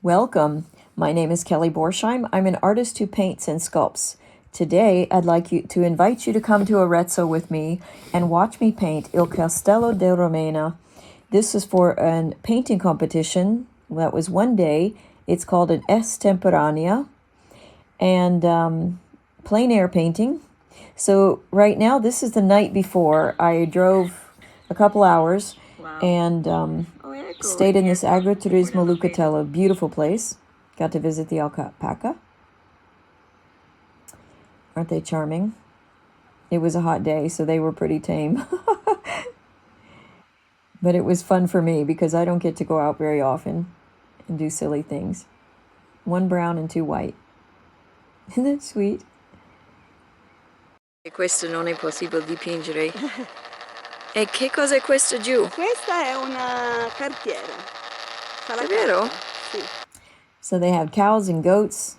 Welcome. My name is Kelly Borsheim. I'm an artist who paints and sculpts. Today, I'd like to invite you to come to Arezzo with me and watch me paint Il Castello de Romena. This is for a painting competition that was one day. It's called an Estemporanea and plein air painting. So right now, this is the night before. I drove a couple hours and stayed in this agriturismo Lucatello, beautiful place. Got to visit the alpaca. Aren't they charming? It was a hot day, so they were pretty tame. But it was fun for me because I don't get to go out very often and do silly things. 1 brown and 2 white. Isn't that sweet? Questo non è possibile dipingere. E che cosa è questo giù? Questa è una cartiera. Davvero? Sì. So they have cows and goats,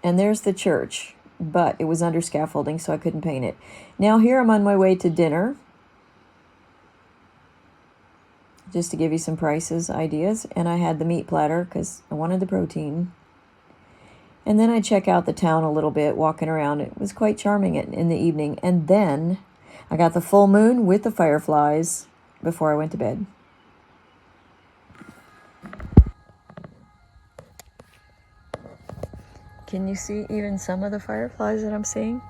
and there's the church, but it was under scaffolding, so I couldn't paint it. Now here I'm on my way to dinner, just to give you some prices, ideas, and I had the meat platter because I wanted the protein. And then I check out the town a little bit, walking around. It was quite charming in the evening. And then I got the full moon with the fireflies before I went to bed. Can you see even some of the fireflies that I'm seeing?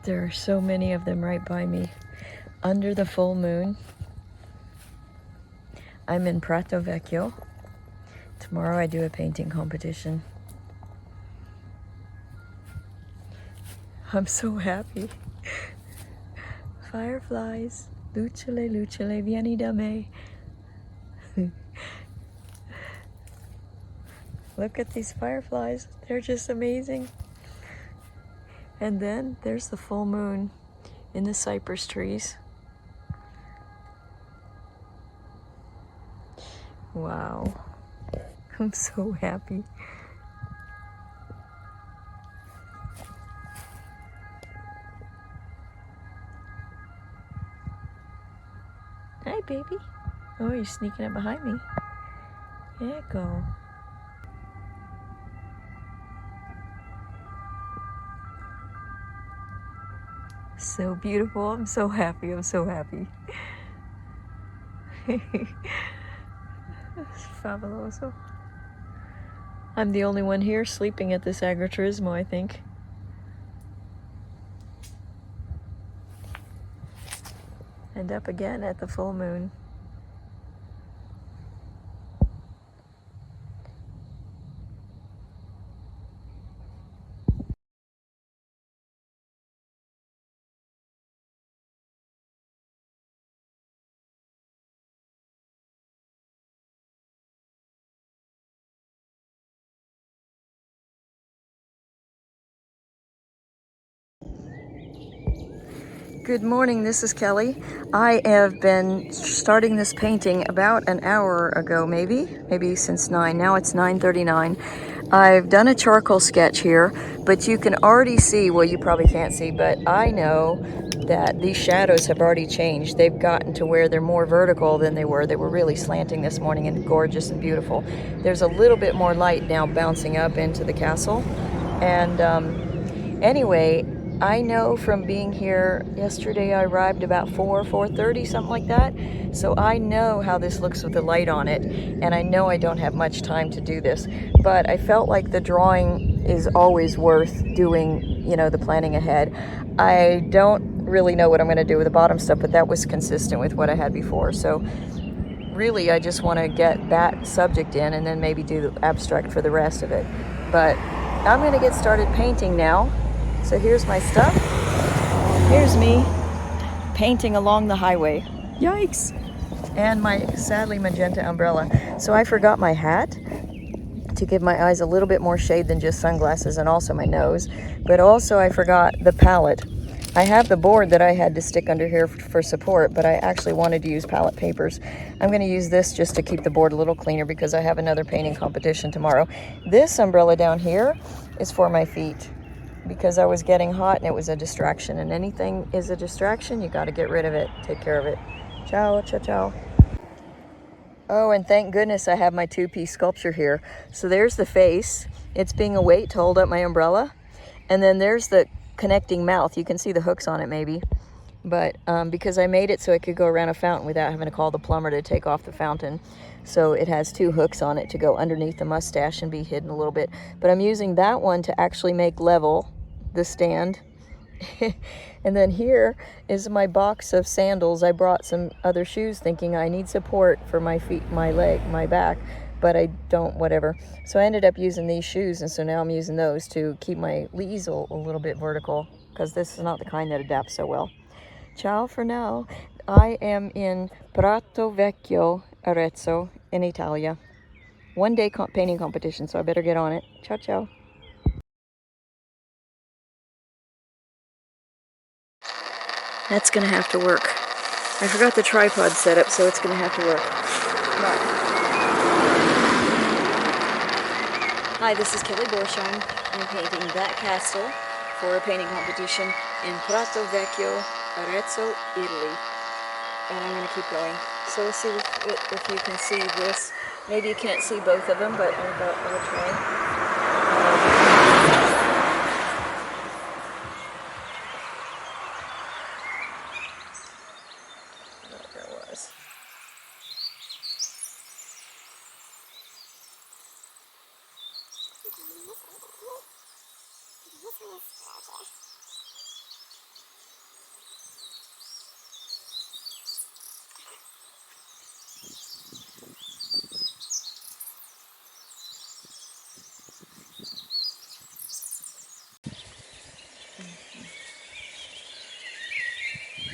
There are so many of them right by me. Under the full moon. I'm in Pratovecchio. Tomorrow I do a painting competition. I'm so happy. Fireflies. Lucciole, lucciole, vieni da me. Look at these fireflies. They're just amazing. And then there's the full moon in the cypress trees. Wow. I'm so happy. Hi, baby. Oh, you're sneaking up behind me. Echo. So beautiful. I'm so happy. I'm so happy. It's fabuloso. I'm the only one here sleeping at this agriturismo, I think. And up again at the full moon. Good morning, this is Kelly. I have been starting this painting about an hour ago, maybe since 9. Now it's 9:39. I've done a charcoal sketch here, but you can already see, well, you probably can't see, but I know that these shadows have already changed. They've gotten to where they're more vertical than they were. They were really slanting this morning and gorgeous and beautiful. There's a little bit more light now bouncing up into the castle. And anyway, I know from being here yesterday, I arrived about 4:30, something like that. So I know how this looks with the light on it, and I know I don't have much time to do this. But I felt like the drawing is always worth doing, the planning ahead. I don't really know what I'm going to do with the bottom stuff, but that was consistent with what I had before. So really, I just want to get that subject in and then maybe do the abstract for the rest of it. But I'm going to get started painting now. So here's my stuff. Here's me painting along the highway. Yikes! And my sadly magenta umbrella. So I forgot my hat to give my eyes a little bit more shade than just sunglasses, and also my nose. But also I forgot the palette. I have the board that I had to stick under here for support, but I actually wanted to use palette papers. I'm going to use this just to keep the board a little cleaner because I have another painting competition tomorrow. This umbrella down here is for my feet, because I was getting hot and it was a distraction, and anything is a distraction, you got to get rid of it, take care of it. Ciao, ciao, ciao. Oh, and thank goodness I have my two-piece sculpture here. So there's the face. It's being a weight to hold up my umbrella. And then there's the connecting mouth. You can see the hooks on it maybe. But because I made it so it could go around a fountain without having to call the plumber to take off the fountain. So it has two hooks on it to go underneath the mustache and be hidden a little bit. But I'm using that one to actually make level the stand. And then here is my box of sandals. I brought some other shoes thinking I need support for my feet, my leg, my back, but I don't, whatever. So I ended up using these shoes, and so now I'm using those to keep my easel a little bit vertical, because this is not the kind that adapts so well. Ciao for now. I am in Pratovecchio, Arezzo, in Italia. One-day painting competition, so I better get on it. Ciao, ciao. That's gonna have to work. I forgot the tripod setup, so it's gonna have to work. But. Hi, this is Kelly Borsheim. I'm painting that castle for a painting competition in Pratovecchio, Arezzo, Italy. And I'm gonna keep going. So we'll see if you can see this. Maybe you can't see both of them, but I'll try.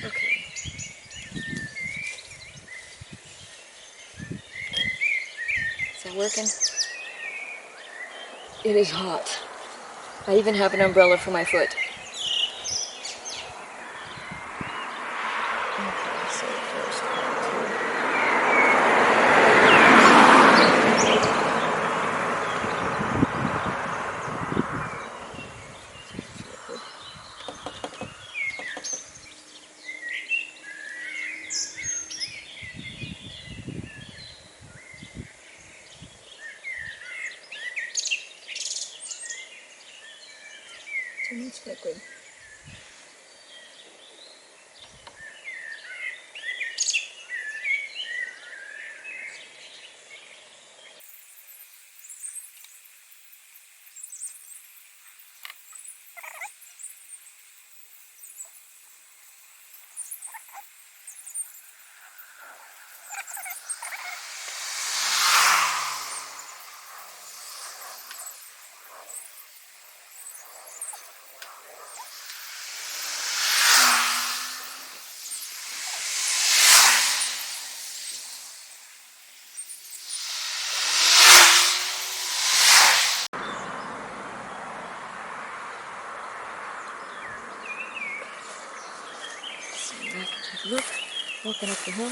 Okay. Is it working? It is hot. I even have an umbrella for my foot. Okay, so first too much liquid. Look, walking up the hill.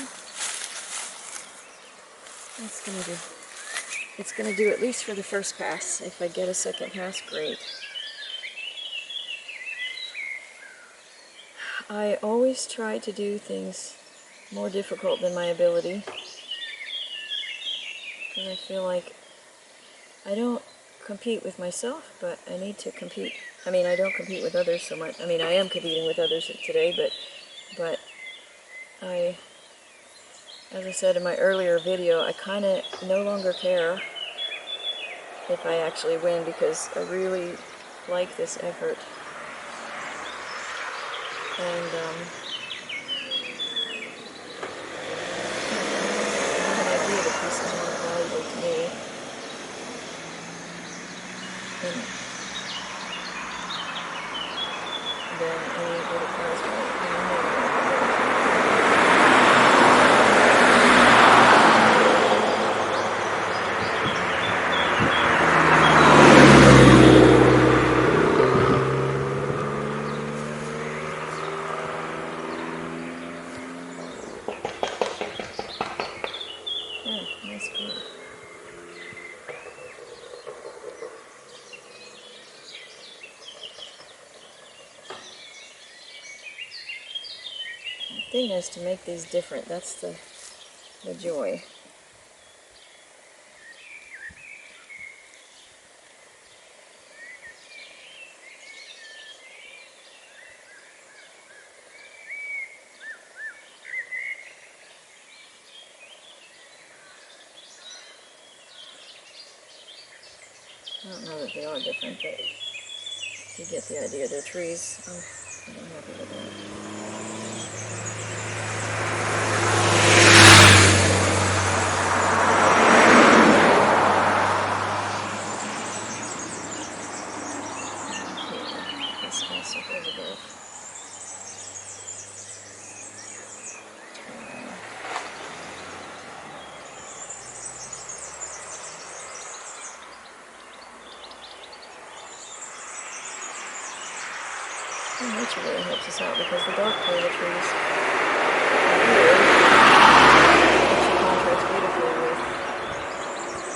That's gonna do. It's gonna do at least for the first pass. If I get a second pass, great. I always try to do things more difficult than my ability, because I feel like I don't compete with myself, but I need to compete. I mean, I don't compete with others so much. I mean, I am competing with others today, but as I said in my earlier video, I kind of no longer care if I actually win, because I really like this effort. And I have an idea that this is more valuable to me than any little prize money. That's good. The thing is to make these different. That's the joy. don't know that they are different, but you get the idea. They're trees. I'm not happy with that. This also photograph. Nature really helps us out because the dark part of the trees here actually contrasts beautifully with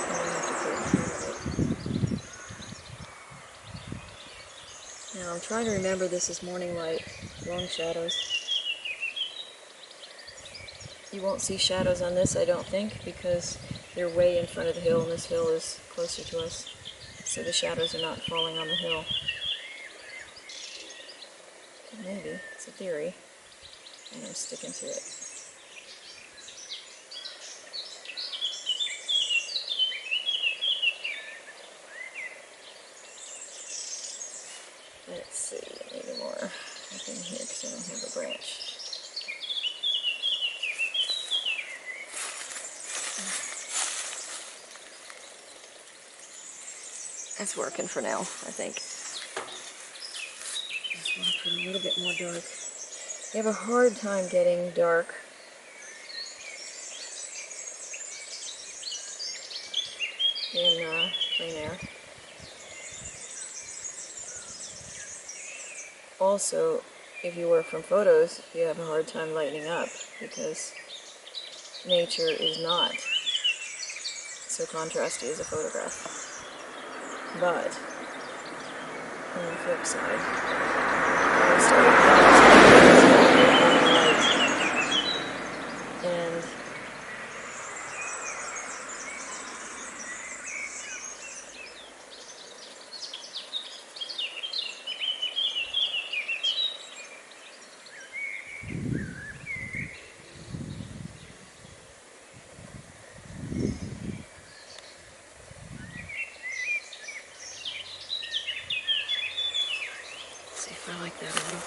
what I have to put in front of it. Now I'm trying to remember this is morning light, long shadows. You won't see shadows on this, I don't think, because they're way in front of the hill and this hill is closer to us. So the shadows are not falling on the hill. Maybe. It's a theory, and I'm sticking to it. Let's see, I need more up in here because I don't have a branch. That's working for now, I think. Just want to put a little bit more dark. You have a hard time getting dark in plein air. Also, if you work from photos, you have a hard time lightening up because nature is not so contrasty as a photograph. But on the flip side, I started and see if I like that a little.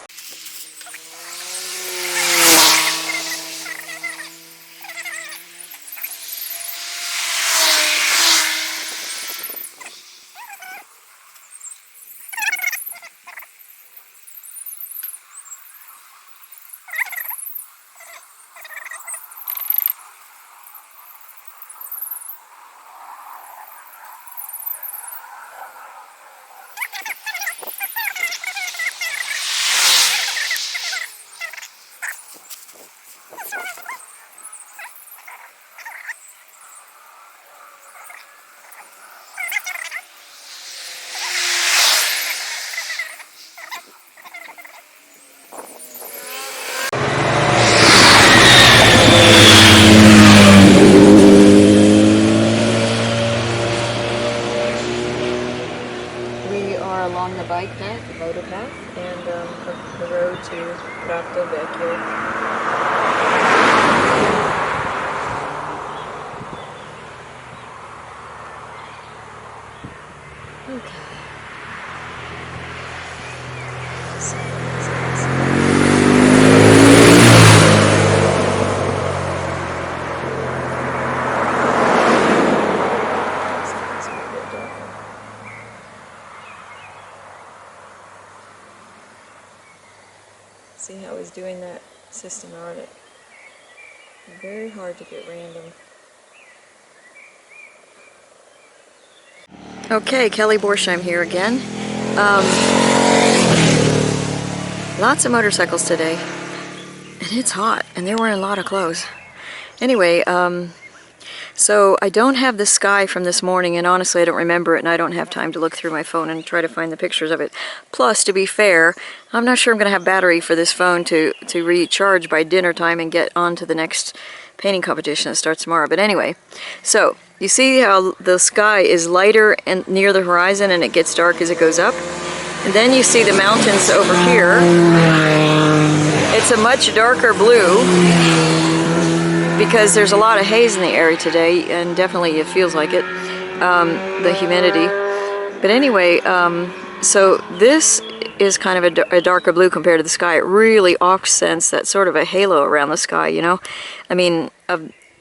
Along the bike path, the motor path, and the road to Pratovecchio. Okay. See how he's doing that systematic. Very hard to get random. Okay, Kelly Borsheim here again. Lots of motorcycles today. And it's hot, and they're wearing a lot of clothes. Anyway, so I don't have the sky from this morning, and honestly I don't remember it, and I don't have time to look through my phone and try to find the pictures of it. Plus, to be fair, I'm not sure I'm going to have battery for this phone to recharge by dinner time and get on to the next painting competition that starts tomorrow. But anyway, so you see how the sky is lighter and near the horizon and it gets dark as it goes up? And then you see the mountains over here. It's a much darker blue, because there's a lot of haze in the area today, and definitely it feels like it, the humidity. But anyway, so this is kind of a darker blue compared to the sky. It really accents that sort of a halo around the sky, you know? I mean,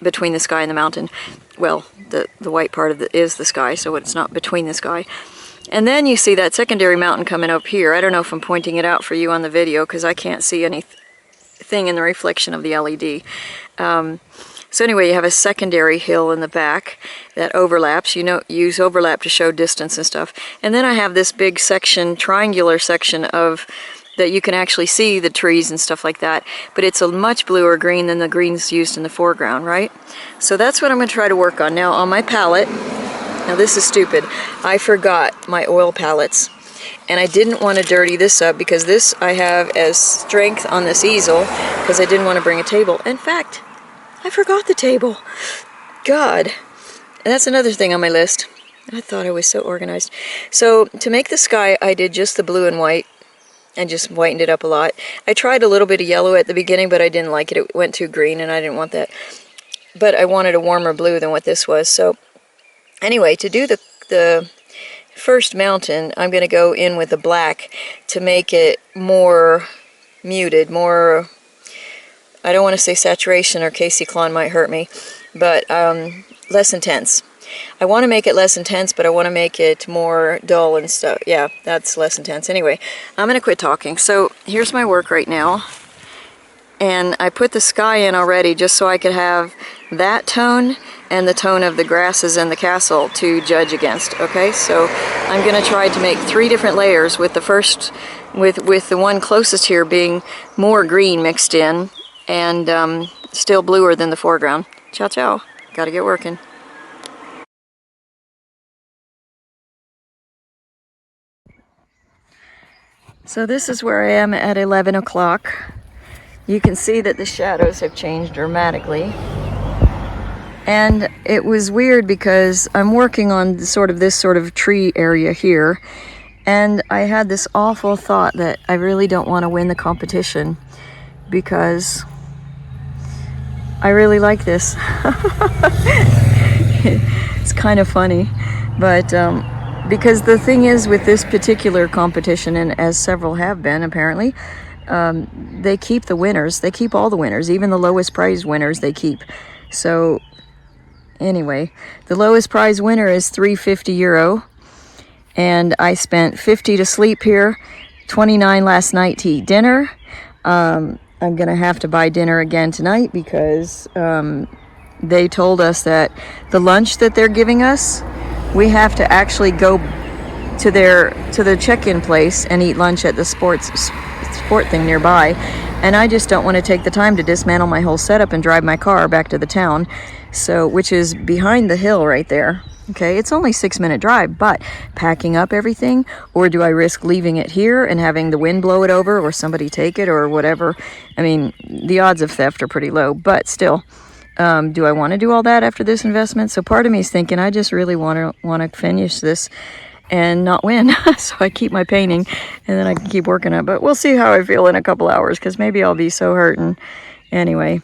between the sky and the mountain. Well, the white part of it is the sky, so it's not between the sky. And then you see that secondary mountain coming up here. I don't know if I'm pointing it out for you on the video because I can't see anything in the reflection of the LED. So anyway, you have a secondary hill in the back that overlaps. You know, use overlap to show distance and stuff. And then I have this big section, triangular section of that you can actually see the trees and stuff like that. But it's a much bluer green than the greens used in the foreground, right? So that's what I'm going to try to work on. Now on my palette, now this is stupid. I forgot my oil palettes. And I didn't want to dirty this up because this I have as strength on this easel because I didn't want to bring a table. In fact, I forgot the table. God. And that's another thing on my list. I thought I was so organized. So to make the sky, I did just the blue and white and just whitened it up a lot. I tried a little bit of yellow at the beginning, but I didn't like it. It went too green and I didn't want that. But I wanted a warmer blue than what this was. So anyway, to do the first mountain, I'm going to go in with the black to make it more muted, more, I don't want to say saturation or Casey Klon might hurt me, but less intense. I want to make it less intense, but I want to make it more dull and stuff. Yeah, that's less intense. Anyway, I'm going to quit talking. So here's my work right now. And I put the sky in already just so I could have that tone and the tone of the grasses and the castle to judge against. Okay, so I'm going to try to make 3 different layers with the first, with the one closest here being more green mixed in and still bluer than the foreground. Ciao, ciao. Gotta get working. So this is where I am at 11 o'clock. You can see that the shadows have changed dramatically. And it was weird because I'm working on this sort of tree area here. And I had this awful thought that I really don't want to win the competition because I really like this. It's kind of funny. But because the thing is with this particular competition, and as several have been apparently, they keep the winners. They keep all the winners, even the lowest prize winners they keep. So anyway, the lowest prize winner is €350, and I spent 50 to sleep here, 29 last night to eat dinner. I'm gonna have to buy dinner again tonight because they told us that the lunch that they're giving us, we have to actually go to the check-in place and eat lunch at the sport thing nearby, and I just don't want to take the time to dismantle my whole setup and drive my car back to the town, so which is behind the hill right there. Okay, it's only 6-minute drive, but packing up everything, or do I risk leaving it here and having the wind blow it over or somebody take it or whatever? I mean, the odds of theft are pretty low, but still, do I want to do all that after this investment? So part of me is thinking I just really want to finish this and not win. So I keep my painting and then I can keep working on it. But we'll see how I feel in a couple hours because maybe I'll be so hurting. Anyway.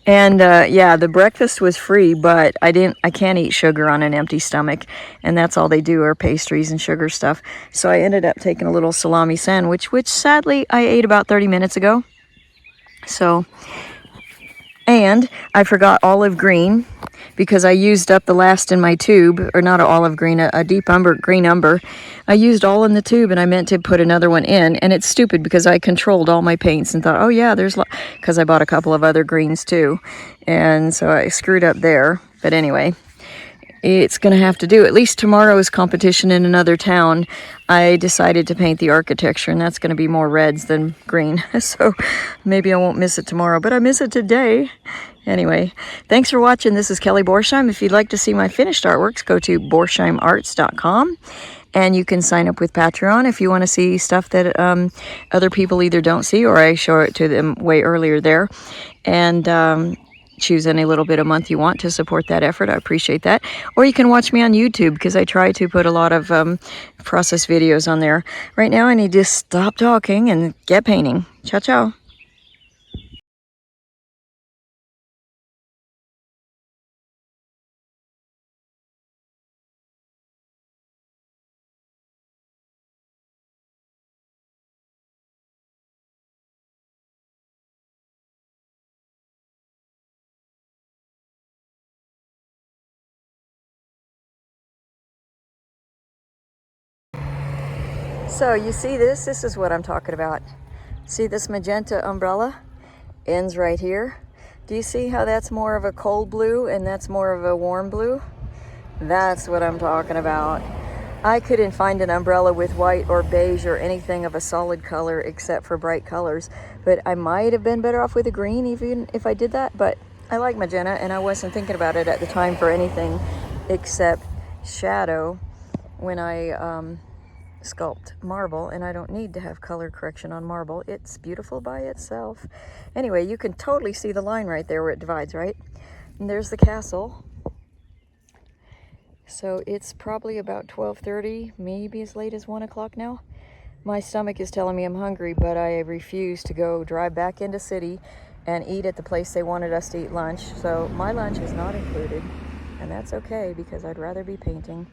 And yeah, the breakfast was free, but I can't eat sugar on an empty stomach. And that's all they do are pastries and sugar stuff. So I ended up taking a little salami sandwich, which sadly I ate about 30 minutes ago. So, and I forgot olive green because I used up the last in my tube, or not an olive green, a deep umber, green umber. I used all in the tube and I meant to put another one in, and it's stupid because I controlled all my paints and thought, oh yeah, because I bought a couple of other greens too, and so I screwed up there. But anyway, it's gonna have to do. At least tomorrow's competition in another town, I decided to paint the architecture, and that's gonna be more reds than green. So maybe I won't miss it tomorrow, but I miss it today. Anyway, thanks for watching. This is Kelly Borsheim. If you'd like to see my finished artworks, go to borsheimarts.com, and you can sign up with Patreon if you want to see stuff that other people either don't see or I show it to them way earlier there. And choose any little bit a month you want to support that effort. I appreciate that. Or you can watch me on YouTube because I try to put a lot of process videos on there. Right now I need to stop talking and get painting. Ciao, ciao. So you see this? This is what I'm talking about. See this magenta umbrella? Ends right here. Do you see how that's more of a cold blue and that's more of a warm blue? That's what I'm talking about. I couldn't find an umbrella with white or beige or anything of a solid color except for bright colors, but I might have been better off with a green even if I did that, but I like magenta and I wasn't thinking about it at the time for anything except shadow when I sculpt marble, and I don't need to have color correction on marble. It's beautiful by itself. Anyway, you can totally see the line right there where it divides, right? And there's the castle. So it's probably about 12:30, maybe as late as 1 o'clock now. My stomach is telling me I'm hungry, but I refuse to go drive back into city and eat at the place they wanted us to eat lunch. So my lunch is not included, and that's okay because I'd rather be painting.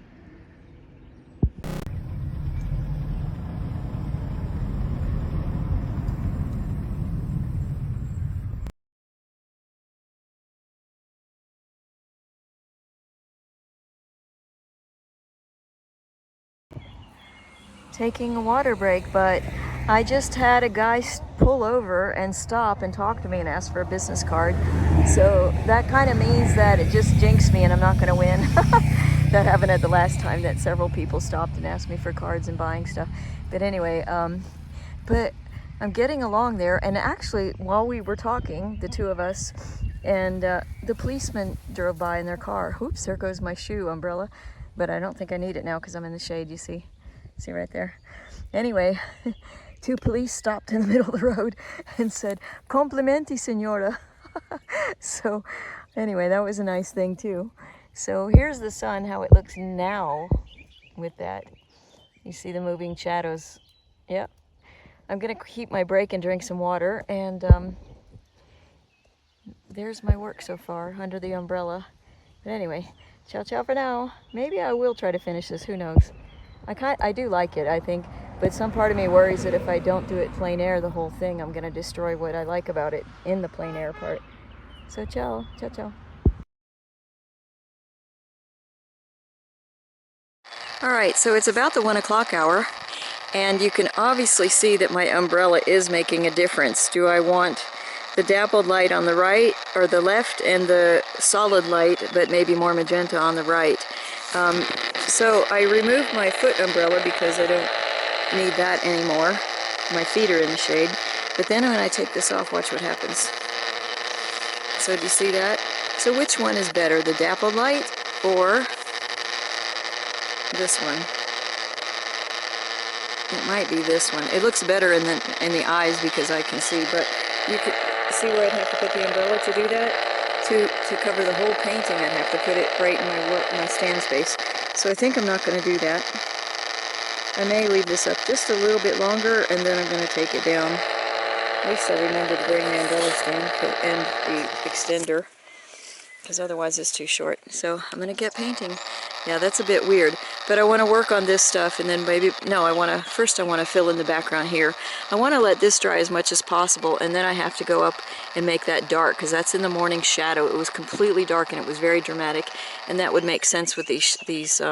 Taking a water break, but I just had a guy pull over and stop and talk to me and ask for a business card. So that kind of means that it just jinxed me and I'm not going to win. That happened at the last time that several people stopped and asked me for cards and buying stuff. But anyway, but I'm getting along there, and actually while we were talking, the two of us, and the policeman drove by in their car. Oops, there goes my shoe umbrella, but I don't think I need it now because I'm in the shade, you see. See right there. Anyway, two police stopped in the middle of the road and said, "Complimenti, signora." So anyway, that was a nice thing too. So here's the sun, how it looks now with that. You see the moving shadows. Yep. I'm gonna keep my break and drink some water, and there's my work so far under the umbrella. But anyway, ciao ciao for now. Maybe I will try to finish this, who knows. I do like it, I think, but some part of me worries that if I don't do it plein air, the whole thing, I'm gonna destroy what I like about it in the plein air part. So ciao, ciao, ciao. All right, so it's about the 1 o'clock hour, and you can obviously see that my umbrella is making a difference. Do I want the dappled light on the right or the left, and the solid light, but maybe more magenta on the right? So I removed my foot umbrella because I don't need that anymore. My feet are in the shade. But then when I take this off, watch what happens. So do you see that? So which one is better, the dappled light or this one? It might be this one. It looks better in the eyes because I can see, but you could see where I'd have to put the umbrella to do that. To cover the whole painting, I'd have to put it right in my stand space. So I think I'm not going to do that. I may leave this up just a little bit longer, and then I'm going to take it down. At least I remember to bring the umbrella stand and the extender, because otherwise it's too short. So I'm going to get painting. Yeah, that's a bit weird, but I want to work on this stuff, and then maybe, no, first I want to fill in the background here. I want to let this dry as much as possible, and then I have to go up and make that dark, because that's in the morning shadow. It was completely dark, and it was very dramatic, and that would make sense with these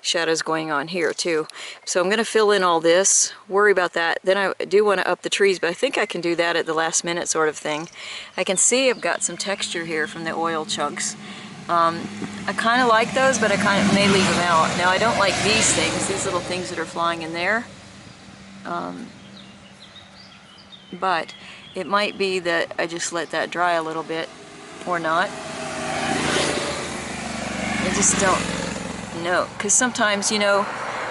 shadows going on here, too. So I'm going to fill in all this, worry about that. Then I do want to up the trees, but I think I can do that at the last minute sort of thing. I can see I've got some texture here from the oil chunks. I kind of like those, but I kind of may leave them out. Now I don't like these things, these little things that are flying in there. But it might be that I just let that dry a little bit, or not. I just don't know, because sometimes, you know,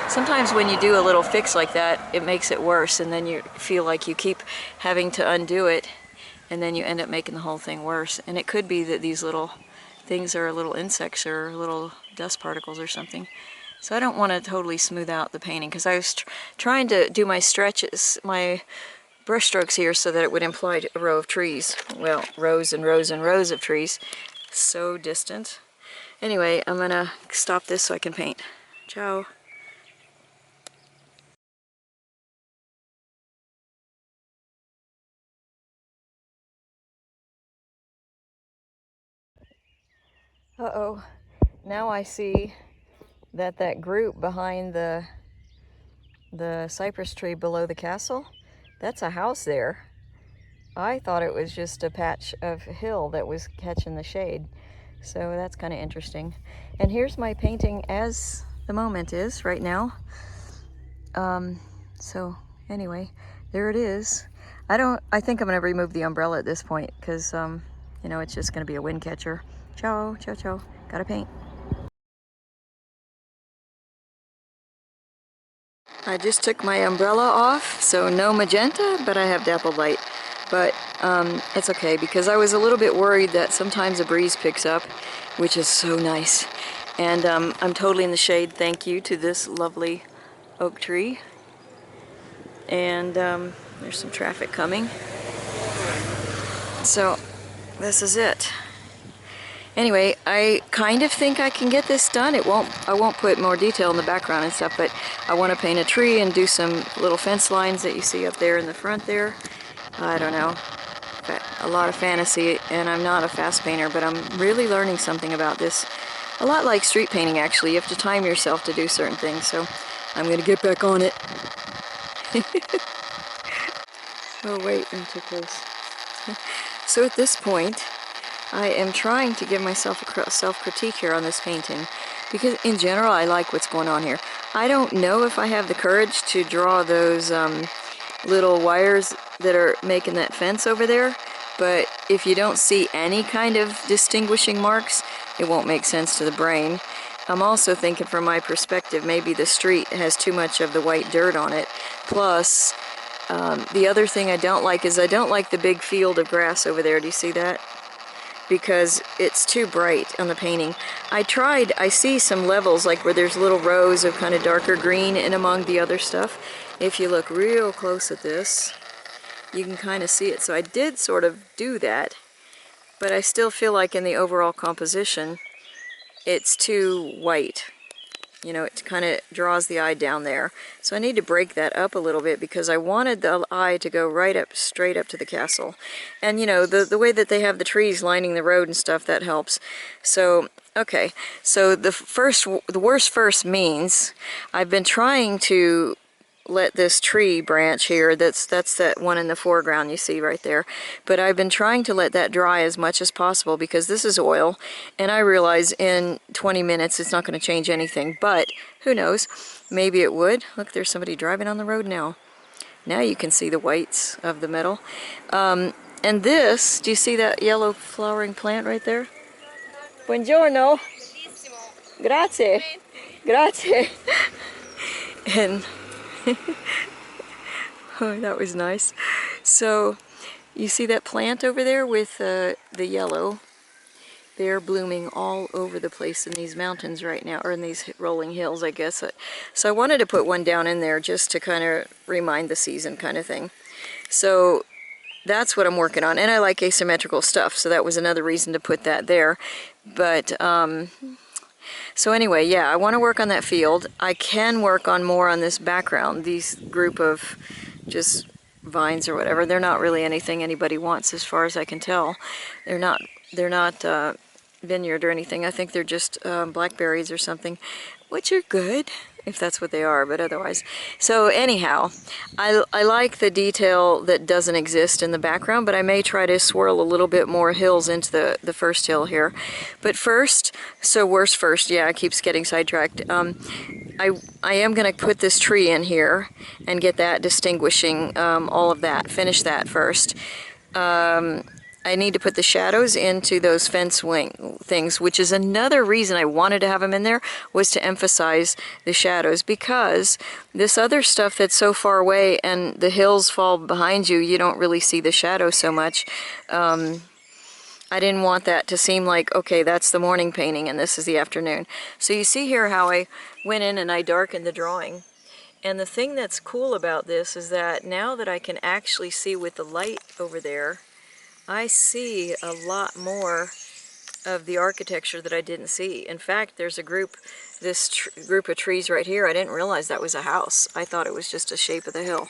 sometimes when you do a little fix like that, it makes it worse, and then you feel like you keep having to undo it, and then you end up making the whole thing worse. And it could be that these little things are little insects or little dust particles or something. So I don't want to totally smooth out the painting, because I was trying to do my stretches, my brush strokes here, so that it would imply a row of trees. Well, rows and rows and rows of trees. So distant. Anyway, I'm gonna stop this so I can paint. Ciao. Uh-oh. Now I see that group behind the the cypress tree below the castle, that's a house there. I thought it was just a patch of hill that was catching the shade. So that's kind of interesting. And here's my painting as the moment is right now. So anyway, there it is. I think I'm gonna remove the umbrella at this point because, you know, it's just gonna be a wind catcher. Ciao, ciao, ciao. Gotta paint. I just took my umbrella off, so no magenta, but I have dappled light. But it's okay because I was a little bit worried that sometimes a breeze picks up, which is so nice. And I'm totally in the shade, thank you to this lovely oak tree. And there's some traffic coming. So this is it. Anyway, I kind of think I can get this done. I won't put more detail in the background and stuff, but I want to paint a tree and do some little fence lines that you see up there in the front there. I don't know. A lot of fantasy, and I'm not a fast painter, but I'm really learning something about this. A lot like street painting, actually. You have to time yourself to do certain things, so I'm going to get back on it. Oh wait, I'm too close. So at this point, I am trying to give myself a self-critique here on this painting, because in general I like what's going on here. I don't know if I have the courage to draw those little wires that are making that fence over there, but if you don't see any kind of distinguishing marks, it won't make sense to the brain. I'm also thinking from my perspective, maybe the street has too much of the white dirt on it. Plus, the other thing I don't like is I don't like the big field of grass over there. Do you see that? Because it's too bright on the painting. I see some levels like where there's little rows of kind of darker green in among the other stuff. If you look real close at this, you can kind of see it. So I did sort of do that, but I still feel like in the overall composition, it's too white. You know, it kind of draws the eye down there. So I need to break that up a little bit because I wanted the eye to go right up, straight up to the castle. And you know, the way that they have the trees lining the road and stuff, that helps. So, okay. So the worst first means I've been trying to let this tree branch here, that's that one in the foreground you see right there, but I've been trying to let that dry as much as possible because this is oil, and I realize in 20 minutes it's not going to change anything, but who knows, maybe it would. Look, there's somebody driving on the road now. Now you can see the whites of the metal. And this, do you see that yellow flowering plant right there? Buongiorno. Grazie. Grazie. And oh, that was nice. So you see that plant over there with the yellow? They're blooming all over the place in these mountains right now, or in these rolling hills, I guess. So I wanted to put one down in there just to kind of remind the season kind of thing. So that's what I'm working on, and I like asymmetrical stuff, so that was another reason to put that there. But so anyway, yeah, I want to work on that field. I can work on more on this background, these group of just vines or whatever. They're not really anything anybody wants as far as I can tell. They're not vineyard or anything. I think they're just blackberries or something, which are good if that's what they are, but otherwise. So anyhow, I like the detail that doesn't exist in the background, but I may try to swirl a little bit more hills into the first hill here. But first, so worst first, yeah, it keeps getting sidetracked. I am going to put this tree in here and get that distinguishing all of that, finish that first. I need to put the shadows into those fence wing things, which is another reason I wanted to have them in there, was to emphasize the shadows, because this other stuff that's so far away and the hills fall behind you, you don't really see the shadow so much. I didn't want that to seem like, okay, that's the morning painting and this is the afternoon. So you see here how I went in and I darkened the drawing. And the thing that's cool about this is that now that I can actually see with the light over there, I see a lot more of the architecture that I didn't see. In fact, there's a group, group of trees right here. I didn't realize that was a house. I thought it was just a shape of the hill.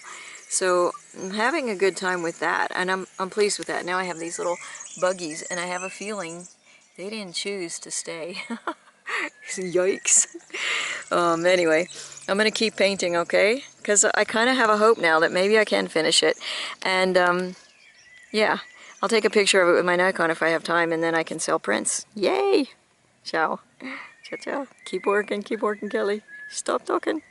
So I'm having a good time with that, and I'm pleased with that. Now I have these little buggies, and I have a feeling they didn't choose to stay. Yikes. Anyway, I'm going to keep painting, okay? because I kind of have a hope now that maybe I can finish it. And yeah, I'll take a picture of it with my Nikon if I have time, and then I can sell prints. Yay! Ciao. Ciao, ciao. Keep working, Kelly. Stop talking.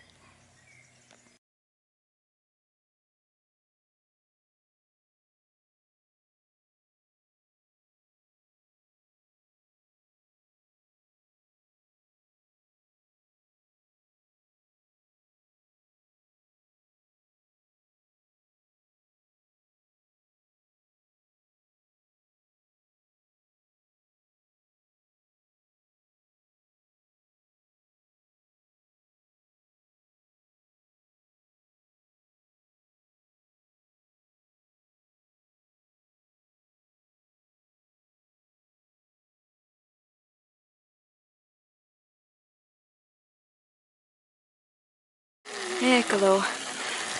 Eccolo.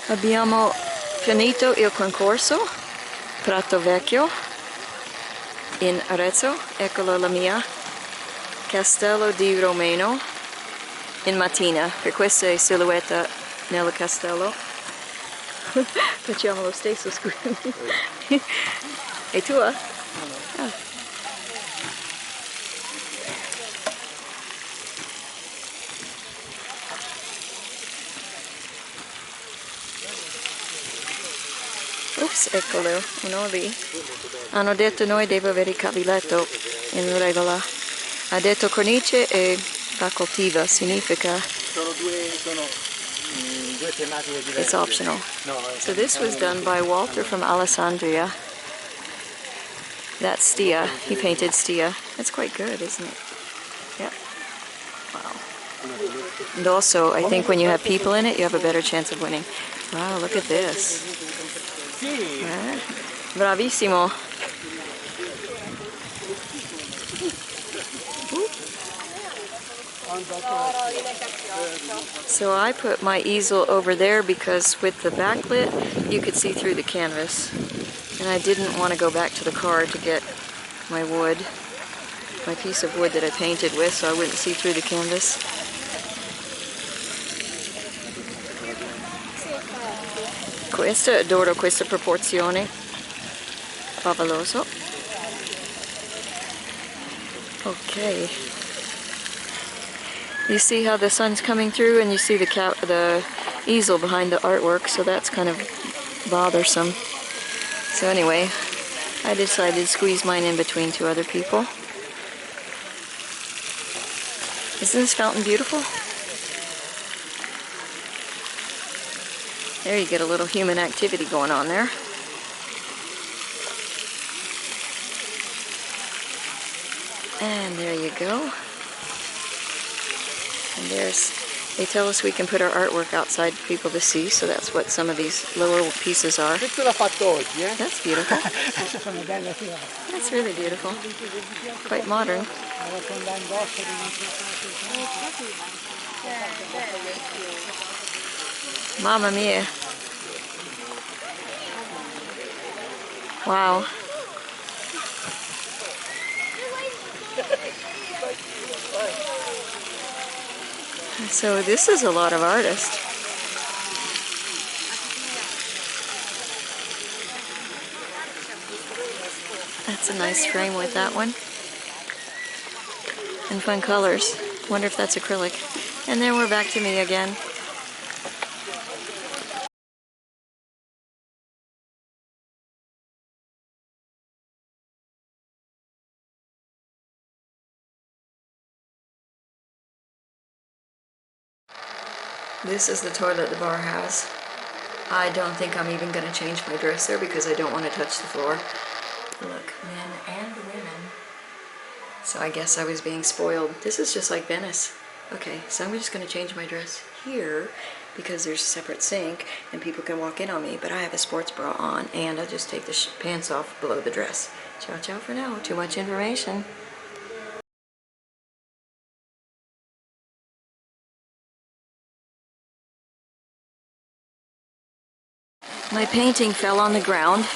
Abbiamo finito il concorso Pratovecchio in Arezzo. Eccolo la mia. Castello di Romano in mattina. Per questa silhouetta nel castello. Facciamo lo stesso, scusami. E tua? Ah. Ops, eccolo, uno lì. Hanno detto noi devo avere il cavilletto in regola. Ha detto cornice e facoltativa, significa due tematiche diverse. it's optional. So this was done by Walter from Alessandria. That's Stia. He painted Stia. That's quite good, isn't it? Yeah. Wow. And also, I think when you have people in it, you have a better chance of winning. Wow, look at this. Bravissimo. So I put my easel over there because with the backlit, you could see through the canvas. And I didn't want to go back to the car to get my wood, my piece of wood that I painted with, so I wouldn't see through the canvas. Questa, adoro questa proporzione. Favoloso. Okay. You see how the sun's coming through, and you see the easel behind the artwork, so that's kind of bothersome. So anyway, I decided to squeeze mine in between two other people. Isn't this fountain beautiful? There you get a little human activity going on there. And there you go. And they tell us we can put our artwork outside for people to see, so that's what some of these little pieces are. That's beautiful. That's really beautiful. Quite modern. Mamma mia. Wow. So this is a lot of artists. That's a nice frame with that one. And fun colors. Wonder if that's acrylic. And then we're back to me again. This is the toilet the bar has. I don't think I'm even going to change my dress there because I don't want to touch the floor. Look, men and women. So I guess I was being spoiled. This is just like Venice. Okay, so I'm just going to change my dress here because there's a separate sink and people can walk in on me, but I have a sports bra on and I'll just take the pants off below the dress. Ciao, ciao for now. Too much information. My painting fell on the ground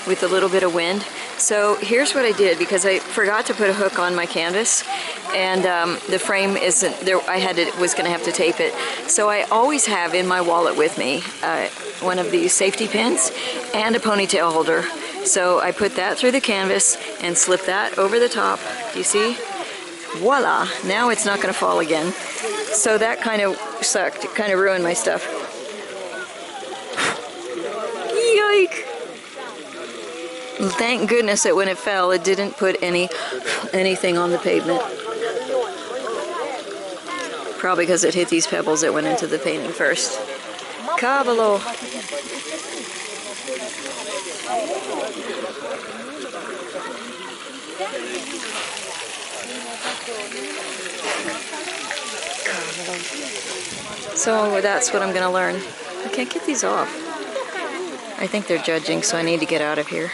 with a little bit of wind, So here's what I did, because I forgot to put a hook on my canvas, and the frame isn't there. Was going to have to tape it. So I always have in my wallet with me one of these safety pins and a ponytail holder. So I put that through the canvas and slip that over the top. Do you see? Voila! Now it's not going to fall again. So that kind of sucked. It kind of ruined my stuff. Yike! Thank goodness that when it fell, it didn't put anything on the pavement. Probably because it hit these pebbles that went into the painting first. Cavolo! So that's what I'm going to learn. I can't get these off. I think they're judging, so I need to get out of here.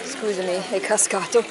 Scusami, è cascato.